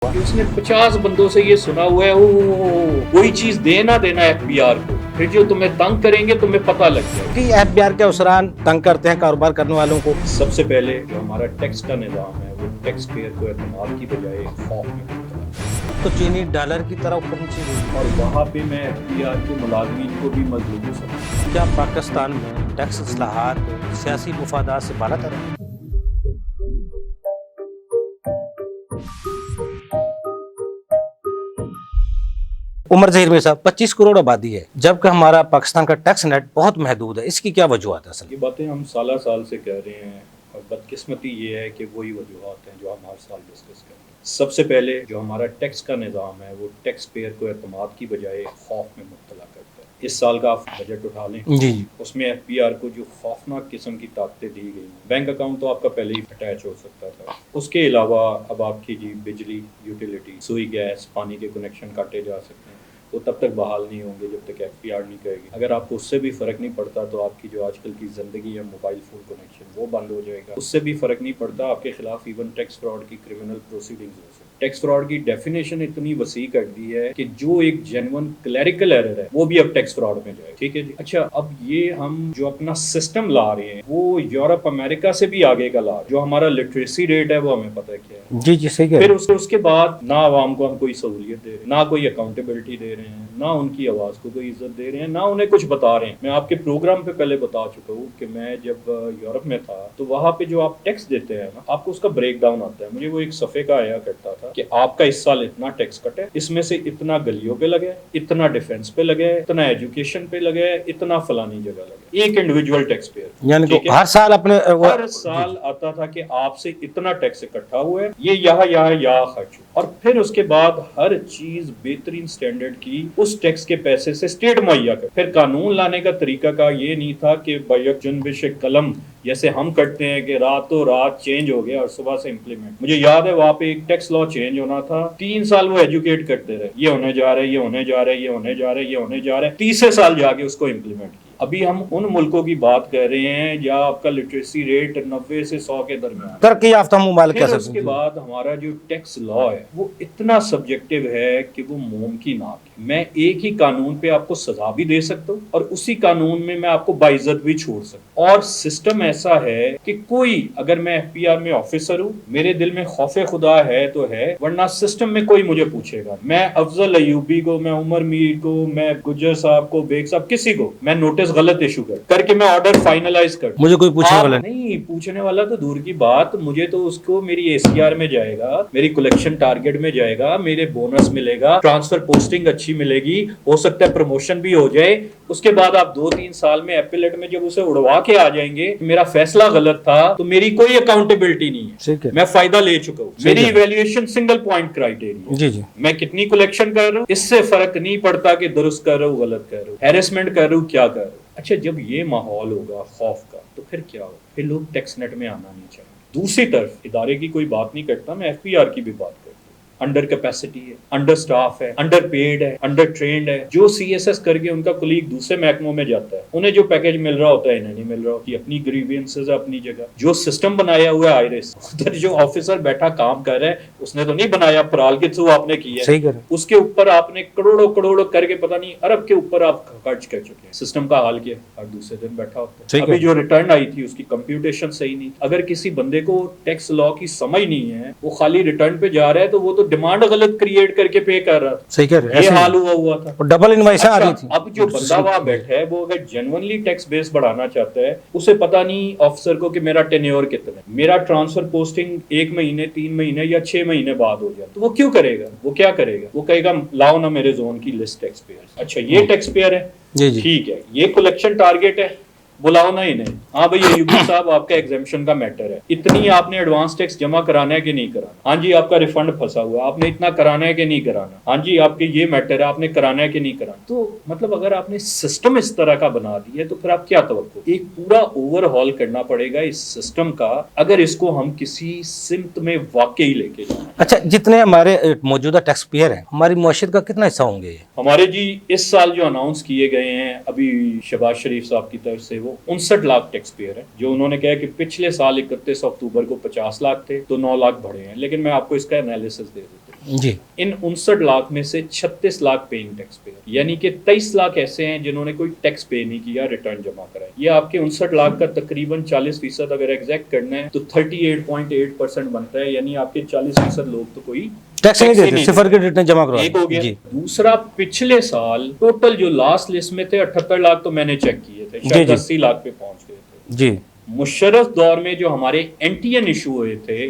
कि उसने 50 बंदों से ये सुना हुआ है कोई चीज देना देना एफबीआर को, फिर जो तुम्हें तंग करेंगे तुम्हें पता लग जाएगा कि एफबीआर के अफसरान तंग करते हैं कारोबार करने वालों को। सबसे पहले जो हमारा टैक्स का निज़ाम है वो टैक्स पेयर को एतमाद की बजाय खौफ में मुब्तला है। तो चीनी डॉलर की तरह ऊपर नीचे हुई। और वहाँ पे मैं एफबीआर के मुलाजमीन को भी मजलूम समझता क्या पाकिस्तान में टैक्स इस्लाहात सियासी मुफादात से बाला तर है? उमर जहीर में साहब 25 करोड़ आबादी है, जबकि हमारा पाकिस्तान का टैक्स नेट बहुत महदूद है। इसकी क्या वजूहत है? ये बातें हम साल साल से कह रहे हैं और बदकिस्मती ये है कि वही वजूहत हैं जो हम हर साल डिस्कस करते हैं। सबसे पहले जो हमारा टैक्स का निज़ाम है वो टैक्स पेयर को एतमाद की बजाय खौफ में मुब्तला करता है। इस साल का आप बजट उठा लें, जी उसमें एफबीआर को जो खौफनाक किस्म की ताकतें दी गई, बैंक अकाउंट तो आपका पहले ही अटैच हो सकता था। उसके अलावा अब आपकी जी बिजली, यूटिलिटी, सुई, गैस, पानी के कनेक्शन काटे जा सकते हैं, वो तब तक बहाल नहीं होंगे जब तक एफबीआर नहीं करेगी। अगर आपको उससे भी फ़र्क नहीं पड़ता तो आपकी जो आजकल की ज़िंदगी है मोबाइल फ़ोन कनेक्शन वो बंद हो जाएगा। उससे भी फ़र्क नहीं पड़ता, आपके खिलाफ इवन टैक्स फ्रॉड की क्रिमिनल प्रोसीडिंग्स हो सकती है। टैक्स फ्रॉड की डेफिनेशन इतनी वसी कर दी है कि जो एक जेन्युइन क्लैरिकल एरर है वो भी अब टैक्स फ्रॉड में जाए। ठीक है जी। अच्छा, अब ये हम जो अपना सिस्टम ला रहे हैं वो यूरोप अमेरिका से भी आगे का ला रहे हैं। जो हमारा लिटरेसी रेट है वो हमें पता है क्या है। जी जी सही कह फिर रहे हैं। उसके बाद ना आवाम को हम कोई सहूलियत दे रहे हैं, ना कोई अकाउंटेबिलिटी दे रहे हैं, ना उनकी आवाज़ को कोई इज्जत दे रहे हैं, ना उन्हें कुछ बता रहे हैं। मैं आपके प्रोग्राम पे पहले बता चुका हूँ कि मैं जब यूरोप में था तो वहाँ पे जो आप टैक्स देते हैं ना, आपको उसका ब्रेक डाउन आता है। मुझे वो एक सफ़े का आया करता था कि आपका इस साल इतना टैक्स कट है, इसमें से इतना गलियों पे लगे, इतना डिफेंस पे लगे, इतना एजुकेशन पे लगे, इतना फलानी जगह लगे। एक इंडिविजुअल टैक्स पेयर, यानी ठीक कि है? हर साल अपने हर साल आता था कि आपसे इतना टैक्स इकट्ठा हुआ है, ये यहाँ खर्च हुआ। और फिर उसके बाद हर चीज बेहतरीन स्टैंडर्ड की उस टैक्स के पैसे से स्टेट मुहैया कर। फिर कानून लाने का तरीका का ये नहीं था कि बैक जुनबिश कलम जैसे हम करते हैं कि रातों रात चेंज हो गया और सुबह से इम्प्लीमेंट। मुझे याद है वहां पे एक टैक्स लॉ चेंज होना था, 3 साल वो एजुकेट करते रहे, ये होने जा रहा है, ये होने जा रहा है, ये होने जा रहा है, ये होने जा रहा है, तीसरे साल जाके उसको इम्प्लीमेंट किया। अभी हम उन मुल्कों की बात कर रहे हैं जहाँ आपका लिटरेसी रेट 90 से 100 के दरमियान। तरक्की याफ्ता मुमालिक कह फिर सकते उसके हैं। बाद हमारा जो टैक्स लॉ है वो इतना सब्जेक्टिव है कि वो मुमकिन है। मैं एक ही कानून पे आपको सजा भी दे सकता हूँ और उसी कानून में मैं आपको बाइज्जत भी छोड़ सकता हूँ। और सिस्टम ऐसा है कि कोई, अगर मैं एफबीआर में ऑफिसर हूँ, मेरे दिल में खौफे खुदा है तो है, वरना सिस्टम में कोई मुझे पूछेगा। मैं अफजल अयूबी को, मैं उमर मीर को, मैं गुज्जर साहब को, बेग साहब, किसी को मैं नोटिस गलत इशू करके मैं ऑर्डर फाइनलाइज कर, मुझे कोई पूछने वाला नहीं, पूछने वाला तो दूर की बात, मुझे तो उसको मेरी एसीआर में जाएगा, मेरी कलेक्शन टारगेट में जाएगा, मेरे बोनस मिलेगा, ट्रांसफर पोस्टिंग अच्छी मिलेगी, हो सकता है प्रमोशन भी हो जाए। उसके बाद आप 2-3 साल में एपिलेट में जब उसे उड़वा के आ जाएंगे, मेरा फैसला गलत था तो मेरी कोई अकाउंटेबिलिटी नहीं है, मैं फायदा ले चुका हूँ। मेरी इवैल्यूएशन सिंगल पॉइंट क्राइटेरिया, जी जी, मैं कितनी कलेक्शन कर रहा हूँ इससे फर्क नहीं पड़ता कि दुरुस्त कर रहा हूँ गलत कर रहा हूँ, हैरेसमेंट कर रहा हूँ क्या कर रहा हूँ। अच्छा, जब ये माहौल होगा खौफ का तो फिर क्या होगा? फिर लोग टैक्स नेट में आना नहीं चाहेंगे। दूसरी तरफ इदारे की कोई बात नहीं करता, मैं एफबीआर की भी बात करता हूँ। अंडर कैपेसिटी है, अंडर स्टाफ है, अंडर पेड है, अंडर ट्रेंड है। जो सीएसएस करके उनका कुलीग दूसरे महकमों में जाता है, उन्हें जो पैकेज मिल रहा होता है इन्हें नहीं मिल रहा होती। अपनी ग्रीवियंसेस है अपनी जगह। जो सिस्टम बनाया हुआ है आईरिस, उधर जो ऑफिसर बैठा काम कर रहा है उसने तो नहीं बनाया, पराल के थ्रू आपने किया, सही कर रहे हैं। उसके ऊपर आपने करोड़ों करोड़ों करके पता नहीं अरब के ऊपर आप खर्च कर चुके हैं। सिस्टम का हाल किया और दूसरे दिन बैठा होता है। अभी जो रिटर्न आई थी उसकी कंप्यूटेशन सही नहीं। अगर किसी बंदे को टैक्स लॉ की समझ नहीं है, वो खाली रिटर्न पे जा रहा है, तो वो तो डिमांड गलत क्रिएट करके पे कर रहा था। सही कह रहे हैं, ये ऐसे हाल हुआ था। और डबल इनवाइस आ रही थी। अब जो बंदा वहां बैठा है वो अगर जेन्युइनली टैक्स बेस बढ़ाना चाहता है, उसे पता नहीं ऑफिसर को कि मेरा टेन्योर कितना है, मेरा ट्रांसफर पोस्टिंग 1 महीने, 3 महीने या 6 महीने बाद हो जाए, तो वो क्यों करेगा? वो क्या करेगा? वो कहेगा लाओ ना मेरे जोन की लिस्ट टैक्स पेयर। अच्छा, ये टैक्स पेयर है, जी जी, ठीक है, ये कलेक्शन टारगेट है, बुलाओ ना इन्हें। हाँ भाई अयूबी साहब, आपका एग्जेम्पशन का मैटर है, इतनी आपने एडवांस टैक्स जमा कराना है कि नहीं कराना? हाँ जी, आपका रिफंड फंसा हुआ है, आपने इतना कराना है कि नहीं कराना? हाँ जी, आपके ये मैटर है, आपने कराना है कि नहीं कराना? तो मतलब अगर आपने सिस्टम इस तरह का बना दिया है तो फिर आप क्या तवक्को? एक पूरा ओवरहॉल करना पड़ेगा इस सिस्टम का, अगर इसको हम किसी सिमत में वाकई लेके जाए। अच्छा, जितने हमारे मौजूदा टैक्स पेयर हैं, हमारी मुआशरत का कितना हिस्सा होंगे? हमारे जी इस साल जो अनाउंस किए गए हैं अभी शहबाज शरीफ साहब की तरफ से, वो 59 लाख टैक्स पेयर है। जो उन्होंने कहा कि पिछले साल 31 अक्टूबर को 50 लाख थे तो 9 लाख बढ़े हैं, लेकिन मैं आपको इसका एनालिसिस दे देता हूँ। जी इन 59 लाख में से 36 लाख पेइंग टैक्स पेयर, यानी कि 23 लाख ऐसे हैं जिन्होंने कोई टैक्स पे नहीं किया, रिटर्न जमा कराया। ये आपके 59 लाख का तकरीबन 40% अगर एग्जैक्ट करना है तो 38.8% बनता है, यानी आपके 40% लोग तो कोई टैक्स नहीं देते, सिफर के रिटर्न जमा करवा एक हो गया। जी दूसरा, पिछले साल टोटल जो लास्ट लिस्ट में थे 78 लाख तो मैंने चेक किए थे, जी, शायद जी। 80 लाख पे पहुंच गए थे। जी मुशर्रफ दौर में जो हमारे एनटीएन इशू हुए थे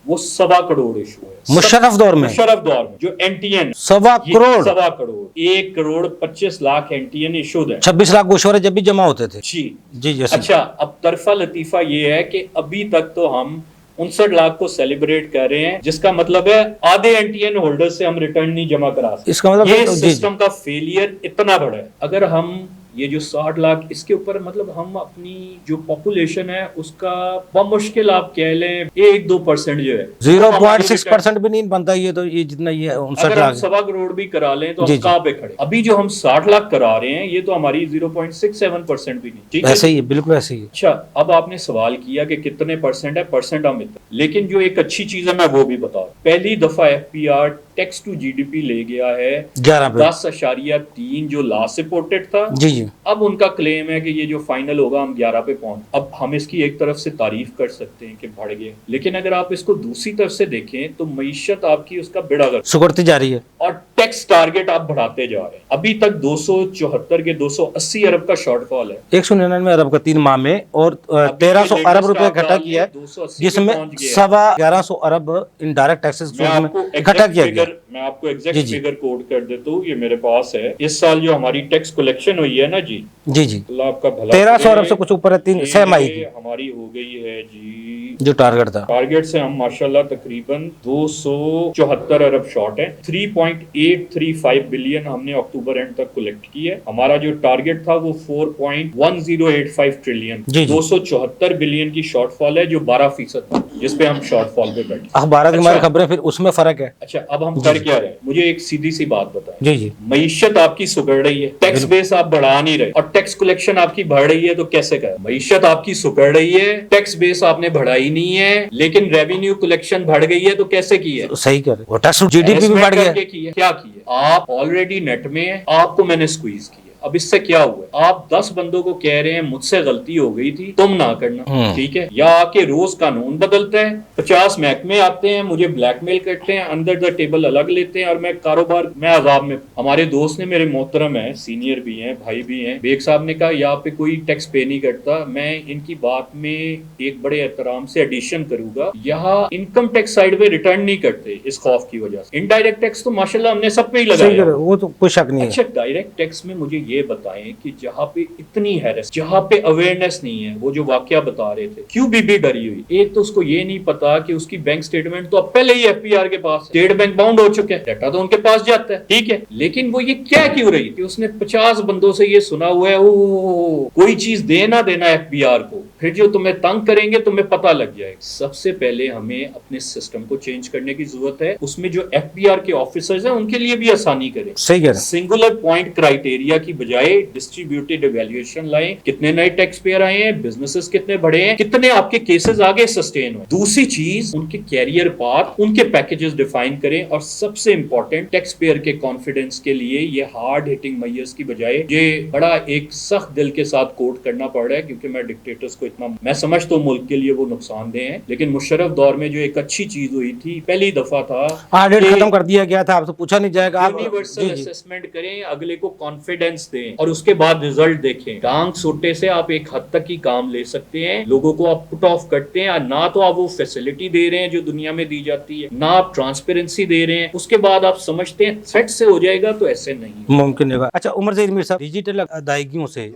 वो 1.25 करोड़ इशू है। मुशर्रफ दौर में मुशर्रफ दौर में जो NTN 1.25 crore 1.25 crore 1 crore 25 lakh NTN issued है। 26 लाख गोशवारे जब भी जमा होते थे। जी जी जी अच्छा, अब तरफा लतीफा ये है कि अभी तक तो हम 59 लाख को सेलिब्रेट कर रहे हैं, जिसका मतलब है आधे एनटीएन होल्डर से हम रिटर्न नहीं जमा करा सकते। इसका मतलब ये जी, जी। सिस्टम का फेलियर इतना बड़ा है। अगर हम ये जो 60 लाख इसके ऊपर मतलब हम अपनी जो पॉपुलेशन है उसका बमुश्किल आप कह लें 1-2% जो है 0.6% भी नहीं बनता ये, तो ये जितना ये 59 अगर हम लाख 1.25 करोड़ भी करा लें तो जी, हम जी। कहाँ पे खड़े। अभी जो हम 60 लाख करा रहे हैं ये तो हमारी 0.67% भी नहीं, ठीक है। ऐसे ही है, बिल्कुल ऐसे ही है। अच्छा, अब आपने सवाल किया कि कितने परसेंट है, परसेंट हम इतना, लेकिन जो एक अच्छी चीज है मैं वो भी बता रहा हूं। पहली दफा एफपीआर टैक्स टू जीडीपी ले गया है 11 पे 10.3 जो लास्ट रिपोर्टेड था। जी जी अब उनका क्लेम है कि ये जो फाइनल होगा हम 11 पे पहुंच। अब हम इसकी एक तरफ से तारीफ कर सकते हैं कि बढ़ गए, लेकिन अगर आप इसको दूसरी तरफ से देखें तो मईशत आपकी उसका बेड़ा गर्क सुकड़ती जा रही है और टैक्स टारगेट आप बढ़ाते जा रहे हैं। अभी तक 274 के 280 अरब का शॉर्टफॉल है 199 अरब का 3 माह में, और 1300 अरब रुपए इकट्ठा किया है, 280 जिसमें 11.25 अरब इनडायरेक्ट टैक्सेस इकट्ठा किया गया। मैं आपको जी, एग्जैक्ट जी। फिगर कोड कर देता हूँ, ये मेरे पास है। इस साल जो हमारी टैक्स कलेक्शन हुई है ना जी जी जी अल्लाह आपका भला 1300 अरब करे, से कुछ ऊपर है, 3 ये 6 माही की हमारी हो गई है जी जो टारगेट था। टारगेट से हम माशाल्लाह तकरीबन 274 अरब शॉर्ट है। 3.835 बिलियन हमने अक्टूबर एंड तक कलेक्ट की है। हमारा जो टारगेट था वो 4.1085 ट्रिलियन, जी, जी। 274 बिलियन की शॉर्टफॉल है जो 12% था, जिसपे हम शॉर्टफॉल पे बैठे। अखबार की हमारी अच्छा। खबरें, फिर उसमें फर्क है। अच्छा, अब हम जी, कर जी। क्या रहे हैं, मुझे एक सीधी सी बात बताएं। जी जी मईशत आपकी सुगड़ रही है, टैक्स बिल्कुल। बेस आप बढ़ा नहीं रहे और टैक्स कलेक्शन आपकी बढ़ रही है, तो कैसे करें। मईशत आपकी सुगड़ रही है, टैक्स बेस आपने बढ़ाई नहीं है, लेकिन रेवेन्यू कलेक्शन बढ़ गई है, तो कैसे की है। सही कर रहे, और टैक्स जीडीपी भी Harassment बढ़ गया। करके की है, क्या की है। आप ऑलरेडी नेट में है, आपको मैंने स्क्वीज किया। अब इससे क्या हुआ, आप 10 बंदों को कह रहे हैं मुझसे गलती हो गई थी, तुम ना करना, ठीक है। या आके रोज कानून बदलता है, 50 महकमे आते हैं, मुझे ब्लैकमेल करते हैं, अंदर द टेबल अलग लेते हैं और मैं कारोबार मैं अजाब में। हमारे दोस्त ने, मेरे मोहतरम है, सीनियर भी हैं, भाई भी हैं, बेग साहब ने कहा यहाँ पे कोई टैक्स पे नहीं करता। मैं इनकी बात में एक बड़े एहतराम से एडिशन करूंगा, यहाँ इनकम टैक्स साइड पे रिटर्न नहीं करते इस खौफ की वजह से। इनडायरेक्ट टैक्स तो माशाल्लाह हमने सब पे ही सही कर लगाया। रहे, वो तो कोई शक नहीं है। अच्छा, डायरेक्ट टैक्स में मुझे ये बताएं कि जहाँ पे इतनी हैरेस, जहाँ पे अवेयरनेस नहीं है, वो जो वाकया बता रहे थे, क्यों बीबी डरी हुई। एक तो उसको ये नहीं पता कि उसकी बैंक स्टेटमेंट तो अब पहले ही एफपीआर के पास, स्टेट बैंक बाउंड हो चुके हैं, डाटा तो उनके पास जाता है, ठीक है। लेकिन वो ये क्या क्यों रही कि उसने 50 बंदों से ये सुना हुआ है, ओ कोई चीज देना देना एफपीआर को, फिर जो तुम्हें तंग करेंगे तुम्हें पता लग जाएगा। सबसे पहले हमें अपने सिस्टम को चेंज करने की जरूरत है, उसमें जो एफपीआर के ऑफिसर्स हैं उनके लिए भी आसानी करें। सही कह रहे हैं। सिंगुलर पॉइंट क्राइटेरिया की बजाय डिस्ट्रीब्यूटेड इवैल्यूएशन लाएं। कितने नए टैक्स पेयर आए हैं, बिजनेसेस कितने बढ़े हैं, कितने आपके केसेस आगे सस्टेन हुए। दूसरी चीज, उनके कैरियर पाथ, उनके पैकेजेस डिफाइन करें। और सबसे इंपॉर्टेंट, टैक्स पेयर के कॉन्फिडेंस के लिए ये हार्ड हिटिंग मेजर्स की बजाय ये बड़ा एक सख्त दिल के साथ कोट करना पड़ रहा है, क्योंकि मैं डिक्टेटर्स को इतना, मैं समझता हूँ मुल्क के लिए वो नुकसानदेह है, लेकिन मुशर्रफ दौर में जो एक अच्छी चीज हुई थी, पहली दफा था ऑडिट कि खत्म कर दिया गया था, आपसे पूछा नहीं जाएगा। आप यूनिवर्सल जी जी असेसमेंट करें, अगले को कॉन्फिडेंस दें और उसके बाद रिजल्ट देखें। टांग सोटे से आप एक हद तक ही काम ले सकते हैं, लोगों को आप पुट ऑफ करते हैं, ना तो आप वो फैसिलिटी दे रहे हैं जो दुनिया में दी जाती है, ना आप ट्रांसपेरेंसी दे रहे हैं, उसके बाद आप समझते हैं थ्रेट से हो जाएगा, तो ऐसे नहीं। मुमकिन होगा। अच्छा, उमर ज़हीर मीर साहब, डिजिटल अदायगियों से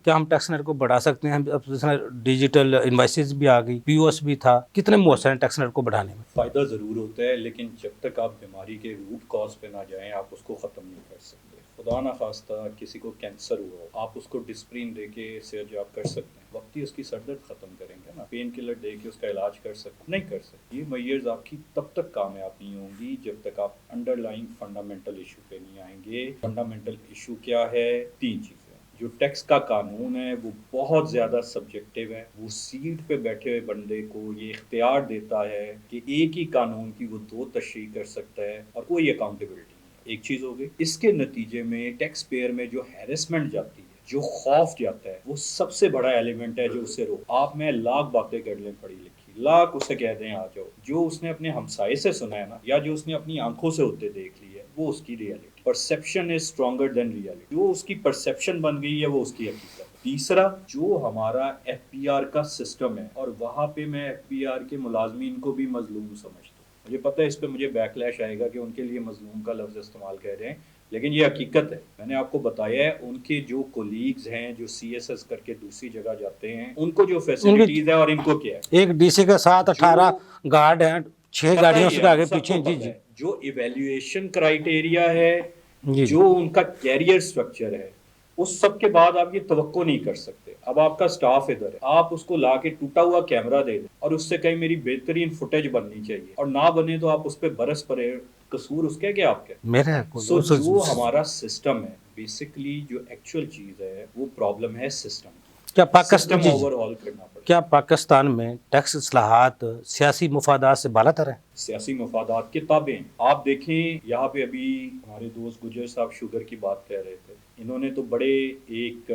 क्या हम टैक्स नेट को बढ़ा सकते हैं? अब डिजिटल इनवॉइसेस भी आ गई, पीओएस भी था, कितने मौसर हैं टैक्स नेट को बढ़ाने में? फायदा जरूर होता है, लेकिन जब तक आप बीमारी के रूट कॉज पे ना जाएं आप उसको खत्म नहीं कर सकते। खुदा ना खास्ता किसी को कैंसर हुआ हो, आप उसको डिस्प्रिन दे के सेहत आप कर सकते हैं, वक्त ही उसकी सरदर्द खत्म करेंगे ना, पेन किलर दे के उसका इलाज कर सकते नहीं कर सकते। ये मेजर्स आपकी तब तक कामयाब नहीं होंगी जब तक आप अंडरलाइंग फंडामेंटल इशू पे नहीं आएंगे। फंडामेंटल इशू क्या है? 3 चीजें। جو ٹیکس کا قانون ہے وہ بہت زیادہ سبجیکٹیو ہے. وہ سیٹ پہ بیٹھے ہوئے بندے کو یہ اختیار دیتا ہے کہ ایک ہی قانون کی وہ 2 تشریح کر سکتا ہے اور کوئی اکاؤنٹیبلٹی نہیں. ایک چیز ہو گئی. اس کے نتیجے میں ٹیکس پیئر میں جو ہیرسمنٹ جاتی ہے، جو خوف جاتا ہے، وہ سب سے بڑا ایلیمنٹ ہے جو اسے روک. آپ میں لاکھ باتیں کر لیں پڑھی لکھی، لاکھ اسے کہہ دیں آ جاؤ، جو اس نے اپنے ہمسائے سے سنا ہے نا، یا جو اس نے اپنی آنکھوں سے ہوتے دیکھ لی ہے، وہ اس کی ریئلٹی. پرسیپشن از اسٹرانگر دین ریئلٹی. جو اس کی پرسیپشن بن گئی ہے وہ اس کی حقیقت. تیسرا، جو ہمارا ایف پی آر کا سسٹم ہے، اور وہاں پہ میں ایف پی آر کے ملازمین کو بھی مظلوم سمجھتا ہوں. مجھے پتہ ہے اس پہ مجھے بیک لیش آئے گا کہ ان کے لیے مظلوم کا لفظ استعمال کر رہے ہیں، لیکن یہ حقیقت ہے. میں نے آپ کو بتایا ہے ان کے جو کولیگز ہیں جو سی ایس ایس کر کے دوسری جگہ جاتے ہیں، ان کو جو فیسلٹیز ہے اور ان کو کیا ہے. ایک ڈی سی کے ساتھ 18 گارڈ ہیں، 6 گاڑیوں سے آگے پیچھے. جی جی. جو ایویلیویشن کرائیٹیریا ہے، جی جو ان کا کیریئر سٹرکچر ہے، اس سب کے بعد آپ یہ توقع نہیں کر سکتے. اب آپ کا سٹاف ادھر ہے، آپ اس کو لا کے ٹوٹا ہوا کیمرہ دے دیں اور اس سے کہیں میری بہترین فوٹیج بننی چاہیے، اور نہ بنے تو آپ اس پہ برس پڑے. قصور اس کا کیا آپ کا؟ میرے سو جو ہمارا سسٹم ہے، بیسکلی جو ایکچوئل چیز ہے وہ پرابلم ہے سسٹم. کیا سسٹم پاکستان اوور ہال کرنا پڑتا ہے. کیا پاکستان میں ٹیکس اصلاحات سیاسی مفادات سے بالا تر ہیں؟ سیاسی مفادات کے تابع ہیں. آپ دیکھیں یہاں پہ ابھی ہمارے دوست گجر صاحب شوگر کی بات کہہ رہے تھے. انہوں نے تو بڑے ایک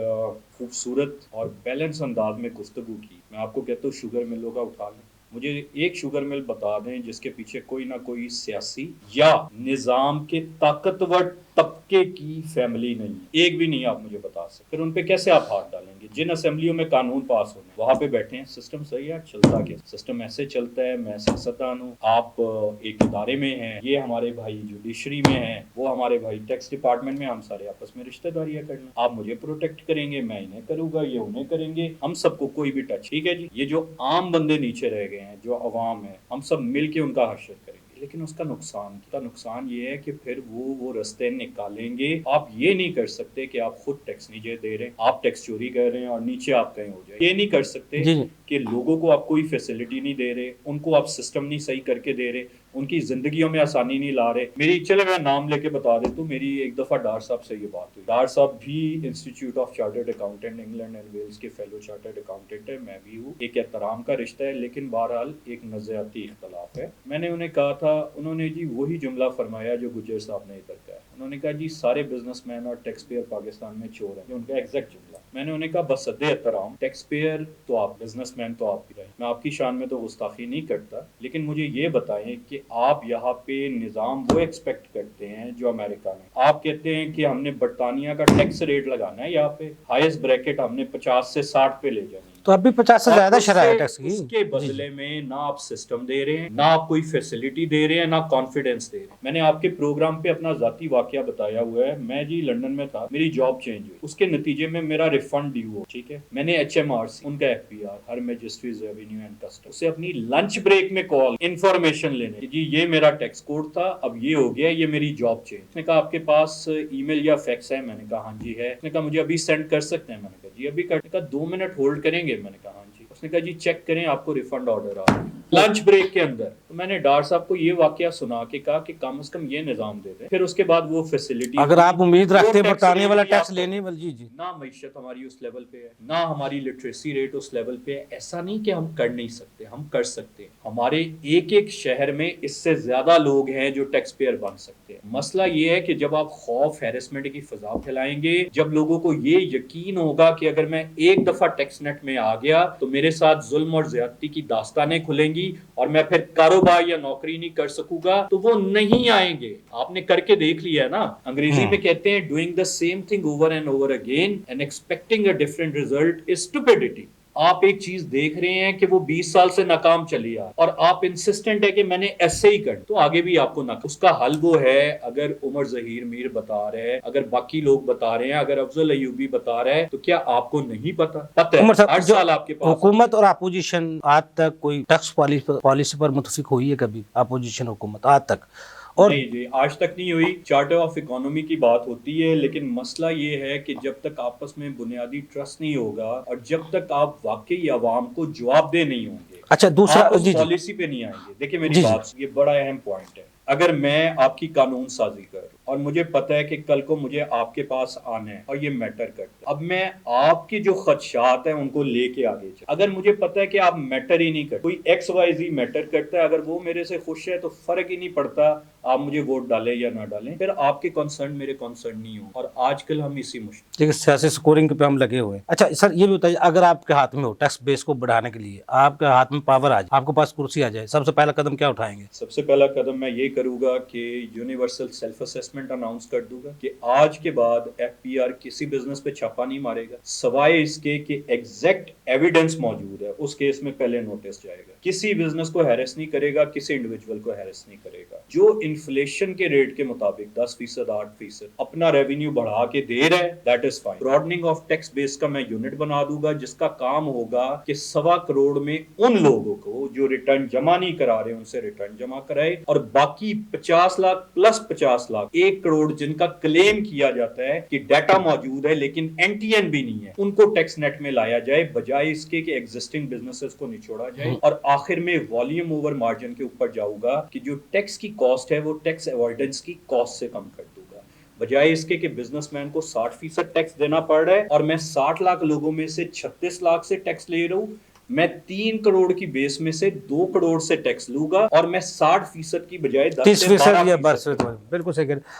خوبصورت اور بیلنس انداز میں گفتگو کی. میں آپ کو کہتا ہوں شوگر ملوں کا اٹھا لیں. مجھے ایک شوگر مل بتا دیں جس کے پیچھے کوئی نہ کوئی سیاسی یا نظام کے طاقتور طبقے کی فیملی نہیں ہے. ایک بھی نہیں آپ مجھے بتا سکتے. پھر ان پہ کیسے آپ ہاتھ ڈالیں گے؟ جن اسمبلیوں میں قانون پاس ہونے وہاں پہ بیٹھے ہیں. سسٹم صحیح ہے، چلتا کیا؟ سسٹم ایسے چلتا ہے، میں سیاستدان ہوں، آپ ایک ادارے میں ہیں، یہ ہمارے بھائی جوڈیشری میں ہیں، وہ ہمارے بھائی ٹیکس ڈپارٹمنٹ میں، ہم سارے آپس میں رشتہ داریاں کر لیں. آپ مجھے پروٹیکٹ کریں گے، میں انہیں کروں گا، یہ انہیں کریں گے، ہم سب کو کوئی بھی ٹچ. ٹھیک ہے جی. یہ جو عام بندے نیچے رہ گئے ہیں، جو عوام ہے، ہم سب مل کے ان کا حشر کریں گے. لیکن اس کا نقصان یہ ہے کہ پھر وہ رستے نکالیں گے. آپ یہ نہیں کر سکتے کہ آپ خود ٹیکس نیچے دے رہے ہیں، آپ ٹیکس چوری کر رہے ہیں اور نیچے آپ کہیں ہو جائے. یہ نہیں کر سکتے کہ لوگوں کو آپ کوئی فیسلٹی نہیں دے رہے، ان کو آپ سسٹم نہیں صحیح کر کے دے رہے، ان کی زندگیوں میں آسانی نہیں لا رہے. چلے میں نام لے کے بتا دیتا ہوں. میری ایک دفعہ ڈار صاحب سے یہ بات ہوئی. ڈار صاحب بھی institute of chartered accountant England and Wales کے فیلو چارٹرڈ اکاؤنٹنٹ ہے، میں بھی ہوں. ایک احترام کا رشتہ ہے، لیکن بہرحال ایک نظریاتی اختلاف ہے. میں نے انہیں کہا تھا، انہوں نے جی وہی جملہ فرمایا جو گجر صاحب نے ادھر کہا. انہوں نے کہا جی سارے بزنس مین اور ٹیکس پیئر پاکستان میں چور ہیں. یہ ان کا ایگزیکٹ جملہ. میں نے انہیں کہا بس ادے احترام، ٹیکس پیئر تو آپ، بزنس مین تو آپ ہی رہے. میں آپ کی شان میں تو گستاخی نہیں کرتا، لیکن مجھے یہ بتائیں کہ آپ یہاں پہ نظام وہ ایکسپیکٹ کرتے ہیں جو امریکہ میں. آپ کہتے ہیں کہ ہم نے برطانیہ کا ٹیکس ریٹ لگانا ہے، یہاں پہ ہائیسٹ بریکٹ ہم نے 50 سے 60 پہ لے جانی ہے. تو ابھی 50 سے زیادہ شرح ہے ٹیکس کی. اس کے بدلے میں نہ آپ سسٹم دے رہے ہیں، نہ آپ کوئی فیسلٹی دے رہے ہیں، نہ کانفیڈنس دے رہے ہیں. میں نے آپ کے پروگرام پہ اپنا ذاتی واقعہ بتایا ہوا ہے. میں جی لندن میں تھا، میری جاب چینج ہوئی، اس کے نتیجے میں میرا ریفنڈ ڈیو ہو. ٹھیک ہے. میں نے ایچ ایم آر سی، ان کا F P R, her majesty's revenue and custom, اسے اپنی لنچ بریک میں کال انفارمیشن لینے کہ جی یہ میرا ٹیکس کوڈ تھا، اب یہ ہو گیا، یہ میری جاب چینج. اس نے کہا آپ کے پاس ای میل یا فیکس ہے؟ میں نے کہا ہاں جی ہے. اس نے کہا مجھے ابھی سینڈ کر سکتے ہیں؟ میں نے کہا جی ابھی کر. 2 منٹ ہولڈ کریں گے؟ میں نے کہا ہاں جی. اس نے کہا جی چیک کریں آپ کو ریفنڈ آرڈر آ رہا ہے لنچ بریک کے اندر. تو میں نے ڈار صاحب کو یہ واقعہ سنا کے کہا کہ کم از کم یہ نظام دے دیں. پھر اس کے بعد وہ فیسلٹی، اگر آپ امید رکھتے ہیں برطانیہ والا ٹیکس لینے والا، جی جی، نہ معیشت ہماری اس لیول پہ ہے، نہ ہماری لٹریسی ریٹ اس لیول پہ ہے. ایسا نہیں کہ ہم کر نہیں سکتے، ہم کر سکتے ہیں. ہمارے ایک ایک شہر میں اس سے زیادہ لوگ ہیں جو ٹیکس پیئر بن سکتے ہیں. مسئلہ یہ ہے کہ جب آپ خوف ہیرسمنٹ کی فضا پھیلائیں گے، جب لوگوں کو یہ یقین ہوگا کہ اگر میں ایک دفعہ ٹیکس نیٹ میں آ گیا تو میرے ساتھ ظلم اور زیادتی کی داستانیں کھلیں گی اور میں پھر کاروبار یا نوکری نہیں کر سکوں گا، تو وہ نہیں آئیں گے. آپ نے کر کے دیکھ لیا ہے نا. انگریزی میں کہتے ہیں doing the same thing over and over again and expecting a different result is stupidity. آپ ایک چیز دیکھ رہے ہیں کہ وہ 20 سال سے ناکام چلی آ اور آپ انسسٹنٹ ہے کہ میں نے ایسے ہی کر، تو آگے بھی آپ کو ناکام. اس کا حل وہ ہے، اگر عمر ظہیر میر بتا رہے ہیں، اگر باقی لوگ بتا رہے ہیں، اگر افضل ایوبی بتا رہے ہیں، تو کیا آپ کو نہیں پتا؟ پتہ ہے. 8 سال آپ کے پاس حکومت اور اپوزیشن آج تک کوئی ٹیکس پالیسی پر متفق ہوئی ہے کبھی؟ اپوزیشن حکومت آج تک؟ اور نہیں جی آج تک نہیں ہوئی. چارٹر آف اکانومی کی بات ہوتی ہے، لیکن مسئلہ یہ ہے کہ جب تک آپس میں بنیادی ٹرسٹ نہیں ہوگا اور جب تک آپ واقعی عوام کو جواب دہ نہیں ہوں گے، اچھا دوسرا آپ اس جی پالیسی پہ نہیں آئیں گے. دیکھیں میری جی بات، یہ بڑا اہم پوائنٹ ہے. اگر میں آپ کی قانون سازی کر اور مجھے پتہ ہے کہ کل کو مجھے آپ کے پاس آنا ہے اور یہ میٹر کرتا ہے، اب میں آپ کے جو خدشات ہیں ان کو لے کے آگے چل، اگر مجھے پتہ ہے کہ آپ میٹر ہی نہیں کرتے، کوئی ایکس وائی زی میٹر کرتا ہے، اگر وہ میرے سے خوش ہے تو فرق ہی نہیں پڑتا آپ مجھے ووٹ ڈالیں یا نہ ڈالیں، پھر آپ کے کنسرن میرے کنسرن نہیں ہوں، اور آج کل ہم اسی مشکل ٹھیک ہے، سیاسی سکورنگ پہ ہم لگے ہوئے ہیں۔ اچھا سر یہ بھی بتائیے، اگر آپ کے ہاتھ میں ہو ٹیکس بیس کو بڑھانے کے لیے، آپ کے ہاتھ میں پاور آ جائے، آپ کے پاس کرسی آ جائے، سب سے پہلا قدم کیا اٹھائیں گے؟ سب سے پہلا قدم میں یہ کروں گا کہ یونیورسل سیلف اسیسمنٹ اناؤنس کر دوں گا کہ آج کے بعد ایف پی آر کسی بزنس پہ چھاپا نہیں مارے گا سوائے اس کے کہ ایگزیکٹ ایویڈنس موجود ہے، اس کیس میں پہلے نوٹس جائے گا، کسی بزنس کو ہیرس نہیں کرے گا، کسی انڈیویجول کو ہیرس نہیں کرے گا، جو انفلیشن کے ریٹ کے مطابق 10%، 8% اپنا ریونیو بڑھا کے دے رہا ہے، that is fine. Broadening of tax base کا میں یونٹ بنا دوں گا جس کا کام ہوگا کہ 1.25 کروڑ میں ان لوگوں کو جو ریٹرن جمع نہیں کرا رہے ان سے ریٹرن جمع کرائے، اور باقی 50 لاکھ پلس 50 لاکھ 1 کروڑ جن کا کلیم کیا جاتا ہے کہ ڈیٹا موجود ہے لیکن این ٹی این بھی نہیں ہے، ان کو ٹیکس نیٹ میں لایا جائے بجائے اس کے کہ ایگزسٹنگ بزنسز کو نچوڑا جائے۔ اور آخر میں والیوم اوور مارجن کے اوپر جاؤں گا کہ جو ٹیکس کی کاسٹ ہے وہ ٹیکس اوائڈنس کی کاسٹ سے کم کر دوں گا، بجائے اس کے کہ بزنس مین کو 60% ٹیکس دینا پڑ رہا ہے اور میں 60 لاکھ لوگوں میں سے 36 لاکھ سے ٹیکس لے رہا ہوں، میں 3 کروڑ کی بیس میں سے 2 کروڑ سے ٹیکس لوں گا اور میں 60% کی بجائے 10 سے 30% یا 12% 12%، بالکل صحیح کہہ رہے ہیں۔